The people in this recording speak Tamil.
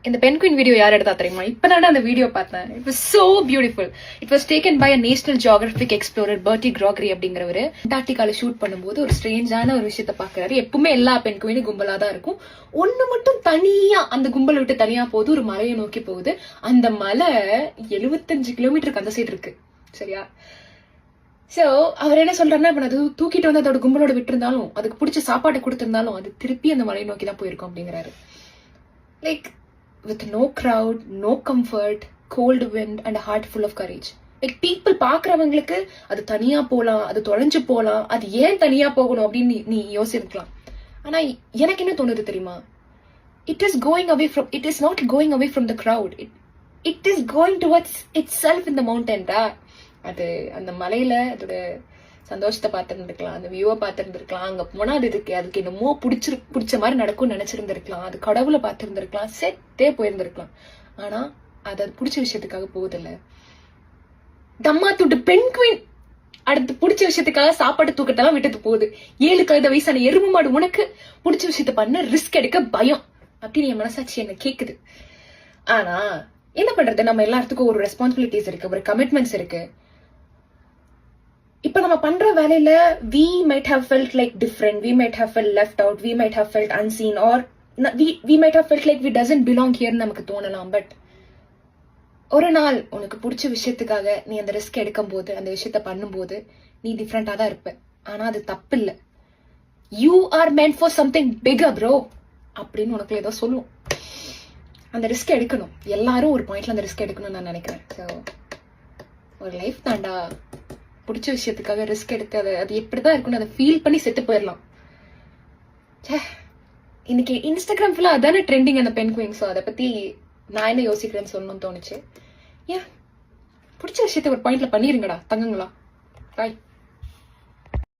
இந்த பென்குயின் வீடியோ யார் எடுத்தா தெரியுமா? இப்பதான் அந்த வீடியோ பார்த்தேன். It was so beautiful. It was taken by a National Geographic explorer Bertie Gregory அப்படிங்கிறவரு அண்டார்டிகால ஷூட் பண்ணும்போது ஒரு ஸ்ட்ரேஞ்சான ஒரு விஷயத்த பாக்குறாரு. எப்பவுமே எல்லா பென்குயினும் கும்பலா தான் இருக்கும். ஒண்ணு மட்டும் தனியா அந்த கும்பல் விட்டு தனியா போகுது, ஒரு மலையை நோக்கி போகுது. அந்த மலை 75 கிலோமீட்டருக்கு அந்த சைடு இருக்கு. சரியா? சோ அவர் என்ன சொல்றாருன்னா, இப்ப அது தூக்கிட்டு வந்து அதோட கும்பலோட விட்டுருந்தாலும், அதுக்கு பிடிச்ச சாப்பாட்டை கொடுத்திருந்தாலும் அது திருப்பி அந்த மலையை நோக்கி தான் போயிருக்கும் அப்படிங்கிறாரு. Like with no crowd, no comfort, cold wind and a heart full of courage. Like people பாக்குறவங்களுக்கு அது தனியா போலாம், அது தொலைஞ்சு போலாம், அது ஏன் தனியா போகணும் அப்படின்னு நீ யோசிக்கலாம். ஆனா எனக்கு என்ன தோணுது தெரியுமா? It is not going away from the crowd. It is going towards itself in the mountain. அது அந்த மலையில அதோட சந்தோஷத்தை பார்த்திருந்திருக்கலாம், அந்த வியூவை பார்த்திருந்திருக்கலாம், அங்க போனா அதுக்கு என்னமோ பிடிச்ச மாதிரி நடக்கும்னு நினைச்சிருந்திருக்கலாம், அது கடவுளை பார்த்திருந்திருக்கலாம், செத்தே போயிருந்திருக்கலாம். ஆனா அது பிடிச்ச விஷயத்துக்காக போகுதில்ல. தம்மா தூட்டு பென்குயின் அடுத்து பிடிச்ச விஷயத்துக்காக சாப்பாடு தூக்கத்தெல்லாம் விட்டுட்டு போகுது. 7 கழுத வயசான எருமை மாடு உனக்கு பிடிச்ச விஷயத்த பண்ண ரிஸ்க் எடுக்க பயம் அப்படின்னு என் மனசாட்சி என்ன கேக்குது. ஆனா என்ன பண்றது, நம்ம எல்லாத்துக்கும் ஒரு ரெஸ்பான்சிபிலிட்டிஸ் இருக்கு, ஒரு கமிட்மெண்ட்ஸ் இருக்கு. இப்ப நம்ம பண்ற வேலையில we might have felt like different, we might have felt left out, we might have felt unseen, or we might have felt like we doesn't belong here நமக்கு தோணலாம். பட் ஒரு நாள் உனக்கு பிடிச்ச விஷயத்துக்காக நீ அந்த ரிஸ்க் எடுக்கும் போது, அந்த விஷயத்த பண்ணும்போது நீ டிஃப்ரெண்டா தான் இருப்ப. ஆனா அது தப்பு இல்ல. you are meant for something bigger bro அப்படின்னு உனக்கு ஏதோ சொல்லும். அந்த ரிஸ்க் எடுக்கணும். எல்லாரும் ஒரு பாயிண்ட்ல அந்த ரிஸ்க் எடுக்கணும்னு நான் நினைக்கிறேன். ஸோ ஒரு லைஃப் தாண்டா, பிடிச்ச விஷயத்துக்காக ரிஸ்க் எடுத்து அது எப்படிதான் இருக்குன்னு அதை ஃபீல் பண்ணி செத்து போயிடலாம். இன்னைக்கு இன்ஸ்டாகிராம் ஃபுல்லா அதானே ட்ரெண்டிங் அந்த பென்குயின். ஸோ அதை பத்தி நான் என்ன யோசிக்கிறேன்னு சொல்லணும்னு தோணுச்சு. ஏன் பிடிச்ச விஷயத்த ஒரு பாயிண்ட்ல பண்ணிருங்கடா தங்கங்களா. பாய்.